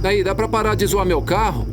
Aí, dá pra parar de zoar meu carro?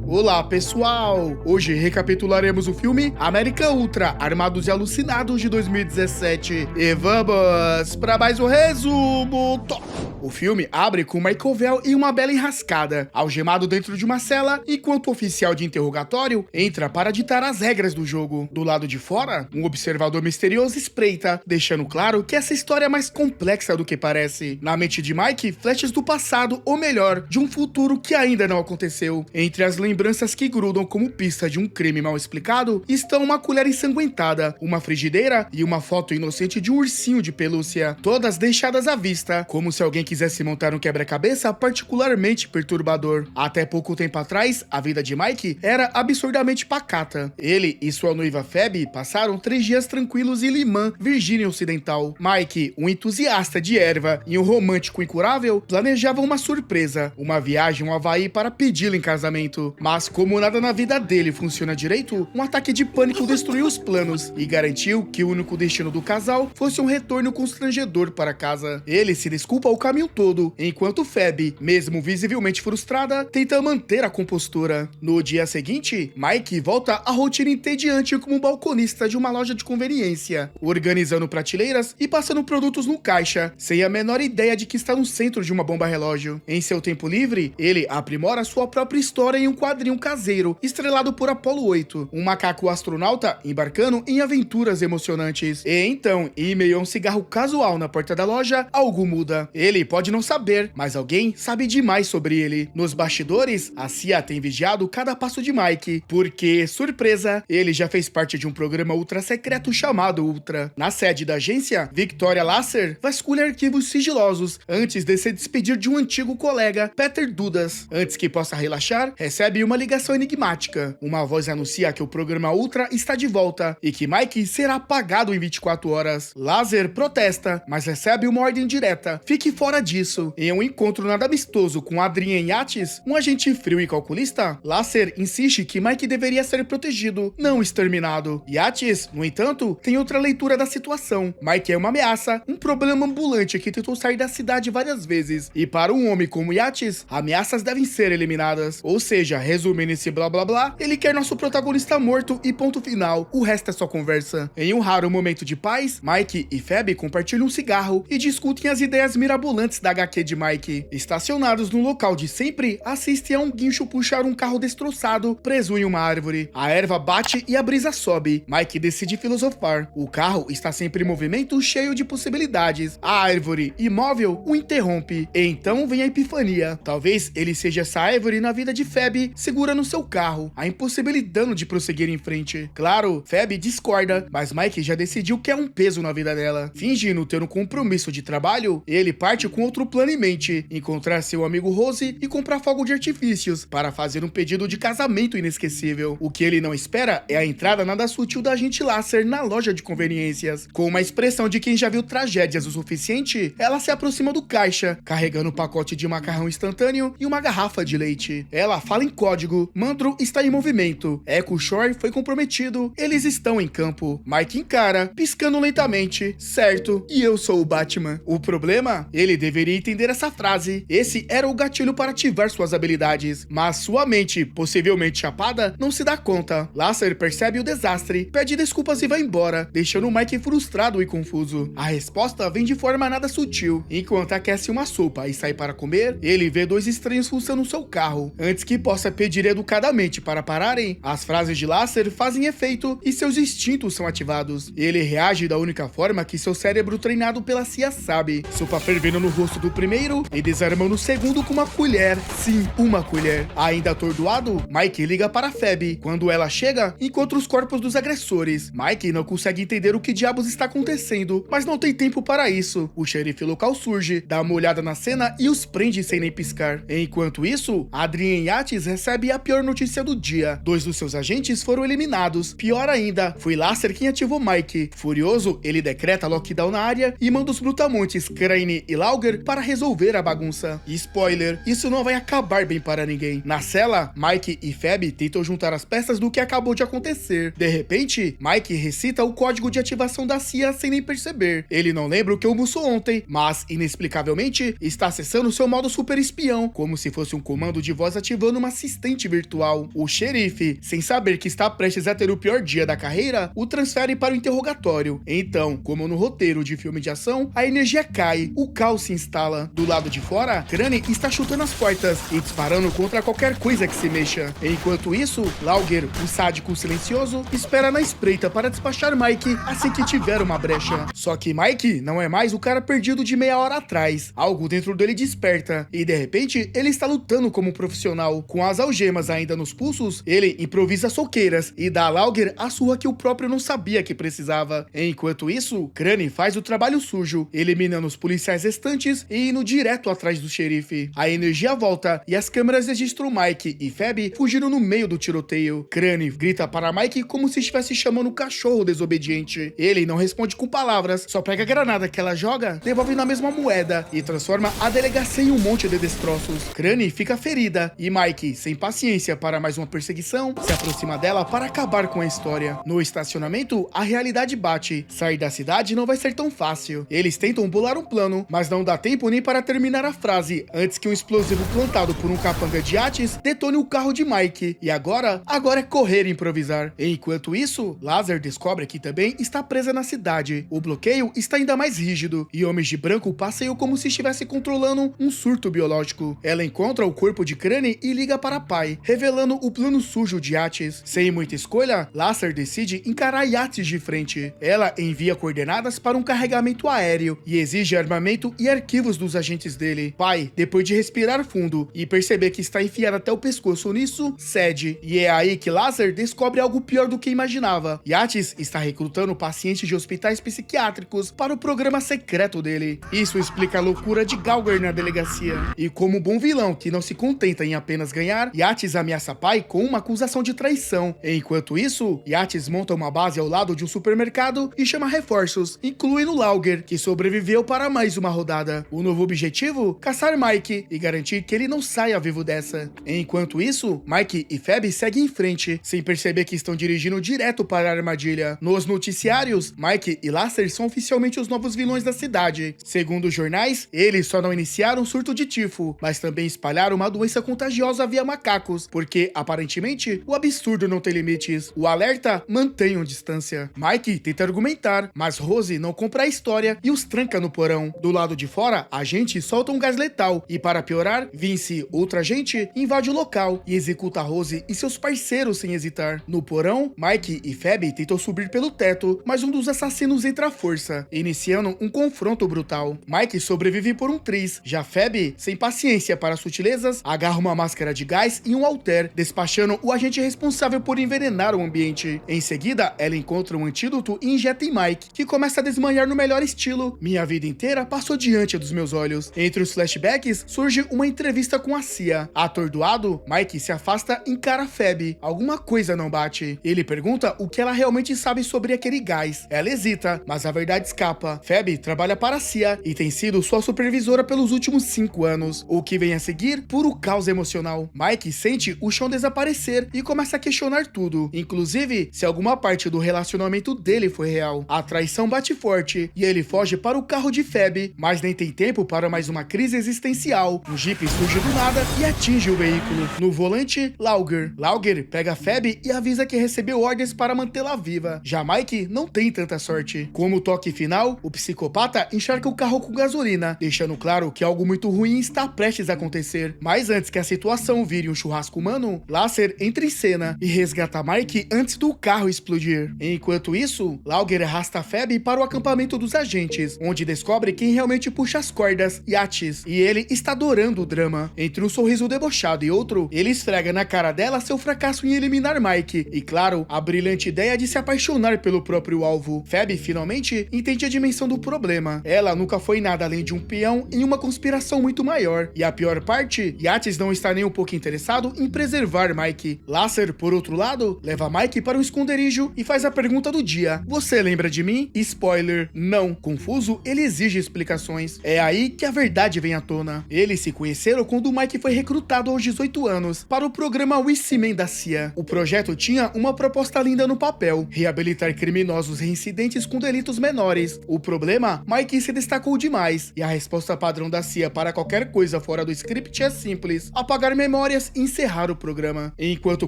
Olá pessoal! Hoje recapitularemos o filme América Ultra, Armados e Alucinados de 2017. E vamos para mais um resumo top! O filme abre com Michael Vell em uma bela enrascada, algemado dentro de uma cela, enquanto o oficial de interrogatório entra para ditar as regras do jogo. Do lado de fora, um observador misterioso espreita, deixando claro que essa história é mais complexa do que parece. Na mente de Mike, flechas do passado, ou melhor, de um futuro que ainda não aconteceu. Entre as lembranças que grudam como pista de um crime mal explicado, estão uma colher ensanguentada, uma frigideira e uma foto inocente de um ursinho de pelúcia, todas deixadas à vista, como se alguém quisesse montar um quebra-cabeça particularmente perturbador. Até pouco tempo atrás, a vida de Mike era absurdamente pacata. Ele e sua noiva Phoebe passaram 3 dias tranquilos em Limã, Virgínia Ocidental. Mike, um entusiasta de erva e um romântico incurável, planejavam uma surpresa, uma viagem ao Havaí para pedi-la em casamento. Mas como nada na vida dele funciona direito, um ataque de pânico destruiu os planos e garantiu que o único destino do casal fosse um retorno constrangedor para casa. Ele se desculpa o caminho todo, enquanto Phoebe, mesmo visivelmente frustrada, tenta manter a compostura. No dia seguinte, Mike volta à rotina entediante como balconista de uma loja de conveniência, organizando prateleiras e passando produtos no caixa, sem a menor ideia de que está no centro de uma bomba relógio. Em seu tempo livre, ele aprimora sua própria história em um quadrinho caseiro, estrelado por Apollo 8, um macaco astronauta embarcando em aventuras emocionantes. E então, em meio a um cigarro casual na porta da loja, algo muda. Ele pode não saber, mas alguém sabe demais sobre ele. Nos bastidores, a CIA tem vigiado cada passo de Mike, porque, surpresa, ele já fez parte de um programa ultra secreto chamado Ultra. Na sede da agência, Victoria Lasser vasculha arquivos sigilosos antes de se despedir de um antigo colega, Peter Dudas. Antes que possa relaxar, recebe uma ligação enigmática. Uma voz anuncia que o programa Ultra está de volta e que Mike será apagado em 24 horas. Lasser protesta, mas recebe uma ordem direta: fique fora disso. Em um encontro nada amistoso com Adrien Yates, um agente frio e calculista, Lasser insiste que Mike deveria ser protegido, não exterminado. Yates, no entanto, tem outra leitura da situação. Mike é uma ameaça, um problema ambulante que tentou sair da cidade várias vezes, e para um homem como Yates, ameaças devem ser eliminadas. Ou seja, resumindo esse blá blá blá, ele quer nosso protagonista morto e ponto final, o resto é só conversa. Em um raro momento de paz, Mike e Phoebe compartilham um cigarro e discutem as ideias mirabolantes da HQ de Mike. Estacionados no local de sempre, assistem a um guincho puxar um carro destroçado preso em uma árvore. A erva bate e a brisa sobe. Mike decide filosofar. O carro está sempre em movimento, cheio de possibilidades. A árvore, imóvel, o interrompe. E então vem a epifania. Talvez ele seja essa árvore na vida de Phoebe, segura no seu carro, a impossibilitando de prosseguir em frente. Claro, Phoebe discorda, mas Mike já decidiu que é um peso na vida dela. Fingindo ter um compromisso de trabalho, ele parte com outro plano em mente: encontrar seu amigo Rose e comprar fogo de artifícios para fazer um pedido de casamento inesquecível. O que ele não espera é a entrada nada sutil da agente Lasser na loja de conveniências. Com uma expressão de quem já viu tragédias o suficiente, ela se aproxima do caixa, carregando um pacote de macarrão instantâneo e uma garrafa de leite. Ela fala em código: Mandro está em movimento, Echo Shore foi comprometido, eles estão em campo. Mike encara, piscando lentamente: certo, e eu sou o Batman. O problema? Ele deveria entender essa frase. Esse era o gatilho para ativar suas habilidades, mas sua mente, possivelmente chapada, não se dá conta. Lasser percebe o desastre, pede desculpas e vai embora, deixando Mike frustrado e confuso. A resposta vem de forma nada sutil. Enquanto aquece uma sopa e sai para comer, ele vê 2 estranhos fuçando seu carro. Antes que possa pedir educadamente para pararem, as frases de Lasser fazem efeito e seus instintos são ativados. Ele reage da única forma que seu cérebro treinado pela CIA sabe: sopa fervendo no rosto do primeiro e desarmando o segundo com uma colher. Sim, uma colher. Ainda atordoado, Mike liga para Phoebe. Quando ela chega, encontra os corpos dos agressores. Mike não consegue entender o que diabos está acontecendo, mas não tem tempo para isso. O xerife local surge, dá uma olhada na cena e os prende sem nem piscar. Enquanto isso, Adrien Yates recebe a pior notícia do dia: 2 dos seus agentes foram eliminados. Pior ainda, foi Lasser quem ativou Mike. Furioso, ele decreta lockdown na área e manda os brutamontes Crane e Lauga Lauger para resolver a bagunça. E spoiler, isso não vai acabar bem para ninguém. Na cela, Mike e Phoebe tentam juntar as peças do que acabou de acontecer. De repente, Mike recita o código de ativação da CIA sem nem perceber. Ele não lembra o que almoçou ontem, mas, inexplicavelmente, está acessando seu modo super espião, como se fosse um comando de voz ativando uma assistente virtual. O xerife, sem saber que está prestes a ter o pior dia da carreira, o transfere para o interrogatório. Então, como no roteiro de filme de ação, a energia cai, o caos se instala. Do lado de fora, Crane está chutando as portas e disparando contra qualquer coisa que se mexa. Enquanto isso, Lauger, um sádico silencioso, espera na espreita para despachar Mike assim que tiver uma brecha. Só que Mike não é mais o cara perdido de meia hora atrás. Algo dentro dele desperta e de repente ele está lutando como um profissional. Com as algemas ainda nos pulsos, ele improvisa soqueiras e dá a Lauger a surra que o próprio não sabia que precisava. Enquanto isso, Crane faz o trabalho sujo, eliminando os policiais restantes e indo direto atrás do xerife. A energia volta e as câmeras registram Mike e Phoebe fugindo no meio do tiroteio. Crane grita para Mike como se estivesse chamando o cachorro desobediente. Ele não responde com palavras, só pega a granada que ela joga, devolve na mesma moeda e transforma a delegacia em um monte de destroços. Crane fica ferida e Mike, sem paciência para mais uma perseguição, se aproxima dela para acabar com a história. No estacionamento, a realidade bate. Sair da cidade não vai ser tão fácil. Eles tentam bolar um plano, mas não dá tempo nem para terminar a frase, antes que um explosivo plantado por um capanga de Yates detone o carro de Mike. E agora é correr e improvisar. Enquanto isso, Lazar descobre que também está presa na cidade. O bloqueio está ainda mais rígido, e homens de branco passeiam como se estivesse controlando um surto biológico. Ela encontra o corpo de Crane e liga para Pai, revelando o plano sujo de Yates. Sem muita escolha, Lazar decide encarar Yates de frente. Ela envia coordenadas para um carregamento aéreo e exige armamento e arquivos dos agentes dele. Pai, depois de respirar fundo e perceber que está enfiado até o pescoço nisso, cede. E é aí que Lazar descobre algo pior do que imaginava. Yates está recrutando pacientes de hospitais psiquiátricos para o programa secreto dele. Isso explica a loucura de Gallagher na delegacia. E como bom vilão que não se contenta em apenas ganhar, Yates ameaça Pai com uma acusação de traição. Enquanto isso, Yates monta uma base ao lado de um supermercado e chama reforços, incluindo Lauger, que sobreviveu para mais uma rodada. O novo objetivo? Caçar Mike e garantir que ele não saia vivo dessa. Enquanto isso, Mike e Phoebe seguem em frente, sem perceber que estão dirigindo direto para a armadilha. Nos noticiários, Mike e Laster são oficialmente os novos vilões da cidade. Segundo os jornais, eles só não iniciaram um surto de tifo, mas também espalharam uma doença contagiosa via macacos, porque, aparentemente, o absurdo não tem limites. O alerta: mantenham distância. Mike tenta argumentar, mas Rose não compra a história e os tranca no porão. Do lado de fora, a gente solta um gás letal e, para piorar, Vince, outro agente, invade o local e executa Rose e seus parceiros sem hesitar. No porão, Mike e Phoebe tentam subir pelo teto, mas um dos assassinos entra à força, iniciando um confronto brutal. Mike sobrevive por um triz, já Phoebe, sem paciência para sutilezas, agarra uma máscara de gás e um halter, despachando o agente responsável por envenenar o ambiente. Em seguida, ela encontra um antídoto e injeta em Mike, que começa a desmanhar no melhor estilo. Minha vida inteira passou diante dos meus olhos. Entre os flashbacks, surge uma entrevista com a CIA. Atordoado, Mike se afasta e encara Phoebe. Alguma coisa não bate. Ele pergunta o que ela realmente sabe sobre aquele gás. Ela hesita, mas a verdade escapa. Phoebe trabalha para a CIA e tem sido sua supervisora pelos últimos 5 anos. O que vem a seguir? Puro caos emocional. Mike sente o chão desaparecer e começa a questionar tudo, inclusive se alguma parte do relacionamento dele foi real. A traição bate forte e ele foge para o carro de Phoebe, mas nem tem tempo para mais uma crise existencial. Um Jeep surge do nada e atinge o veículo. No volante, Lauger. Lauger pega Phoebe e avisa que recebeu ordens para mantê-la viva. Já Mike não tem tanta sorte. Como toque final, o psicopata encharca o carro com gasolina, deixando claro que algo muito ruim está prestes a acontecer. Mas antes que a situação vire um churrasco humano, Lasser entra em cena e resgata Mike antes do carro explodir. Enquanto isso, Lauger arrasta Phoebe para o acampamento dos agentes, onde descobre quem realmente puxa as cordas, Yates, e ele está adorando o drama. Entre um sorriso debochado e outro, ele esfrega na cara dela seu fracasso em eliminar Mike e, claro, a brilhante ideia de se apaixonar pelo próprio alvo. Phoebe finalmente entende a dimensão do problema. Ela nunca foi nada além de um peão em uma conspiração muito maior. E a pior parte, Yates não está nem um pouco interessado em preservar Mike. Lasser, por outro lado, leva Mike para um esconderijo e faz a pergunta do dia: você lembra de mim? Spoiler: não. Confuso, ele exige explicações. anos. É aí que a verdade vem à tona. Eles se conheceram quando Mike foi recrutado aos 18 anos para o programa Wiseman da CIA. O projeto tinha uma proposta linda no papel: reabilitar criminosos reincidentes com delitos menores. O problema? Mike se destacou demais, e a resposta padrão da CIA para qualquer coisa fora do script é simples: apagar memórias e encerrar o programa. Enquanto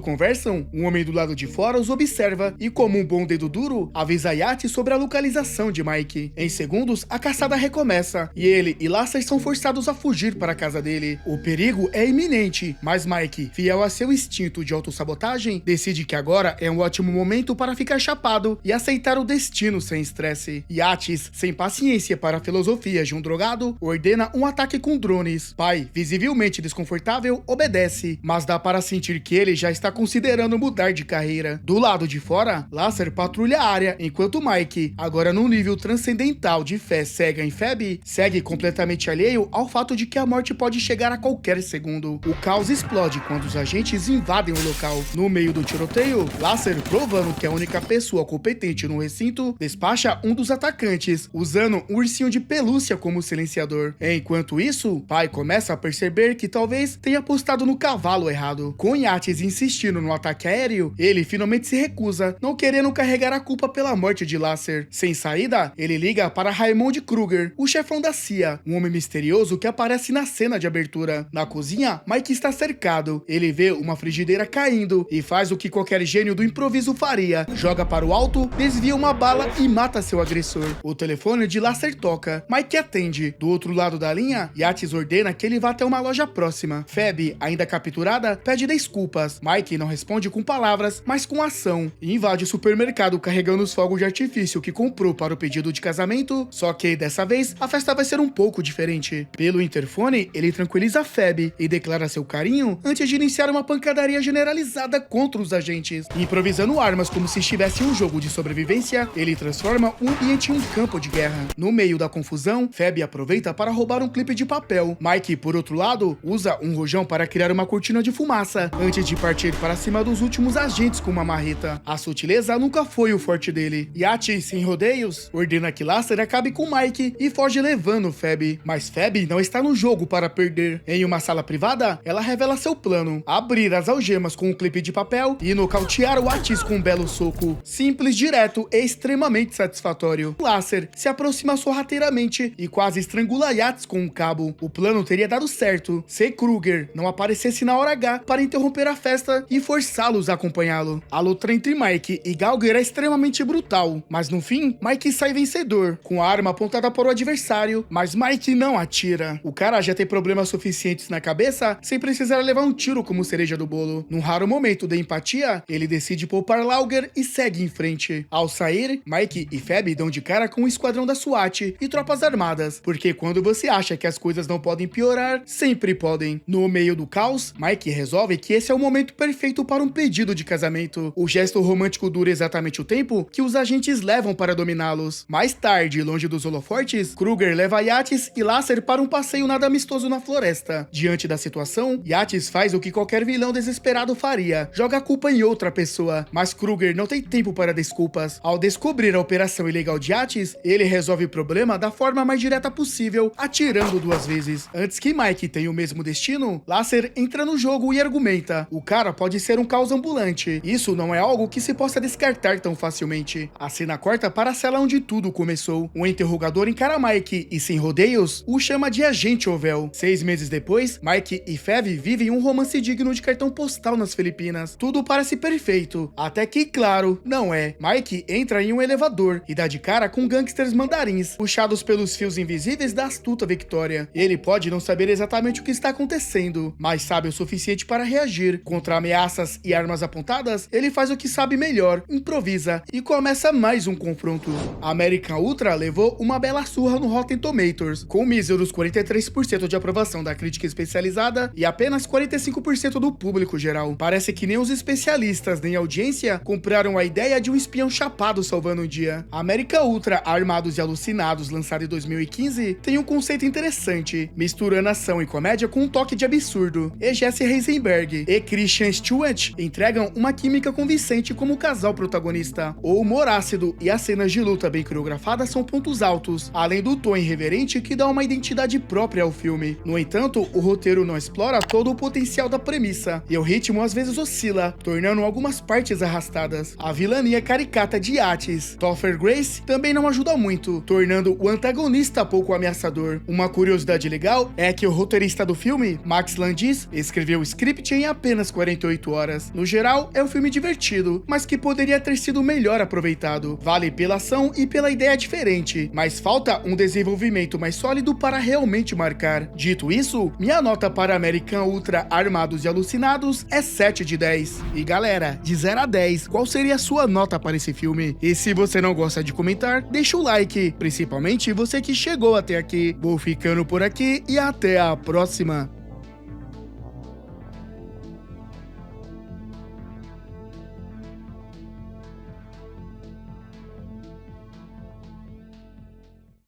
conversam, um homem do lado de fora os observa e, como um bom dedo duro, avisa Yates sobre a localização de Mike. Em segundos, a caçada recomeça, e ele e Lasser são forçados a fugir para a casa dele. O perigo é iminente, mas Mike, fiel a seu instinto de autossabotagem, decide que agora é um ótimo momento para ficar chapado e aceitar o destino sem estresse. Yates, sem paciência para a filosofia de um drogado, ordena um ataque com drones. Pai, visivelmente desconfortável, obedece, mas dá para sentir que ele já está considerando mudar de carreira. Do lado de fora, Lasser patrulha a área, enquanto Mike, agora num nível transcendental de fé cega em Phoebe, segue completamente alheio ao fato de que a morte pode chegar a qualquer segundo. O caos explode quando os agentes invadem o local. No meio do tiroteio, Lasser, provando que é a única pessoa competente no recinto, despacha um dos atacantes, usando um ursinho de pelúcia como silenciador. Enquanto isso, Pai começa a perceber que talvez tenha apostado no cavalo errado. Com Yates insistindo no ataque aéreo, ele finalmente se recusa, não querendo carregar a culpa pela morte de Lasser. Sem saída, ele liga para Raymond Kruger, o chefão da CIA, um homem misterioso que aparece na cena de abertura. Na cozinha, Mike está cercado. Ele vê uma frigideira caindo e faz o que qualquer gênio do improviso faria: joga para o alto, desvia uma bala e mata seu agressor. O telefone de Lasser toca. Mike atende. Do outro lado da linha, Yates ordena que ele vá até uma loja próxima. Phoebe, ainda capturada, pede desculpas. Mike não responde com palavras, mas com ação, e invade o supermercado carregando os fogos de artifício que comprou para o pedido de casamento, só que dessa vez a festa vai ser um pouco diferente. Pelo interfone, ele tranquiliza Phoebe e declara seu carinho antes de iniciar uma pancadaria generalizada contra os agentes. Improvisando armas como se estivesse em um jogo de sobrevivência, ele transforma o ambiente em um campo de guerra. No meio da confusão, Phoebe aproveita para roubar um clipe de papel. Mike, por outro lado, usa um rojão para criar uma cortina de fumaça, antes de partir para cima dos últimos agentes com uma marreta. A sutileza nunca foi o forte dele. Yates, sem rodeios, ordena que Lasser acabe com Mike e foge levando Phoebe. Mas Phoebe não está no jogo para perder. Em uma sala privada, ela revela seu plano: abrir as algemas com um clipe de papel e nocautear o Yates com um belo soco. Simples, direto e extremamente satisfatório. Lasser se aproxima sorrateiramente e quase estrangula Yates com um cabo. O plano teria dado certo se Kruger não aparecesse na hora H para interromper a festa e forçá-los a acompanhá-lo. A luta entre Mike e Gallagher é extremamente brutal, mas no fim, Mike sai vencedor, com a arma apontada para o adversário, mas Mike não atira. O cara já tem problemas suficientes na cabeça sem precisar levar um tiro como cereja do bolo. Num raro momento de empatia, ele decide poupar Gallagher e segue em frente. Ao sair, Mike e Phoebe dão de cara com o esquadrão da SWAT e tropas armadas, porque quando você acha que as coisas não podem piorar, sempre podem. No meio do caos, Mike resolve que esse é o momento perfeito para um pedido de casamento. O gesto romântico dura exatamente o tempo que os agentes levam para dominá-los. Mais tarde, longe dos holofortes, Kruger leva Yates e Lasser para um passeio nada amistoso na floresta. Diante da situação, Yates faz o que qualquer vilão desesperado faria: joga a culpa em outra pessoa. Mas Kruger não tem tempo para desculpas. Ao descobrir a operação ilegal de Yates, ele resolve o problema da forma mais direta possível, atirando 2 vezes. Antes que Mike tenha o mesmo destino, Lasser entra no jogo e argumenta: o cara pode ser um caos ambulante. Isso não é algo que se possa descartar tão facilmente. A cena corta para a cela onde tudo começou. O interrogador encara Mike e, sem rodeios, o chama de Agente Ovel. 6 meses depois, Mike e Phoebe vivem um romance digno de cartão postal nas Filipinas. Tudo parece perfeito, até que, claro, não é. Mike entra em um elevador e dá de cara com gangsters mandarins, puxados pelos fios invisíveis da astuta Victoria. Ele pode não saber exatamente o que está acontecendo, mas sabe o suficiente para reagir. Contra ameaças e armas apontadas, ele faz o que sabe melhor, improvisa, e começa mais um confronto. A American Ultra levou uma bela surra no Rotten Tomatoes, com míseros 43% de aprovação da crítica especializada e apenas 45% do público geral. Parece que nem os especialistas nem a audiência compraram a ideia de um espião chapado salvando o dia. A American Ultra, Armados e Alucinados, lançado em 2015, tem um conceito interessante, misturando ação e comédia com um toque de absurdo. E Jesse Eisenberg e Christian Stewart entregam uma química convincente como o casal protagonista. O humor ácido e as cenas de luta bem coreografadas são pontos altos, além do tom irreverente que dá uma identidade própria ao filme. No entanto, o roteiro não explora todo o potencial da premissa, e o ritmo às vezes oscila, tornando algumas partes arrastadas. A vilania caricata de Yates, Topher Grace, também não ajuda muito, tornando o antagonista pouco ameaçador. Uma curiosidade legal é que o roteirista do filme, Max Landis, escreveu o script em apenas 48 horas. No geral, é um filme divertido, mas que poderia ter sido melhor aproveitado. Vale pela ação e pela ideia diferente, mas falta um desenvolvimento mais sólido para realmente marcar. Dito isso, minha nota para American Ultra Armados e Alucinados é 7 de 10. E galera, de 0 a 10, qual seria a sua nota para esse filme? E se você não gosta de comentar, deixa o like, principalmente você que chegou até aqui. Vou ficando por aqui e até a próxima.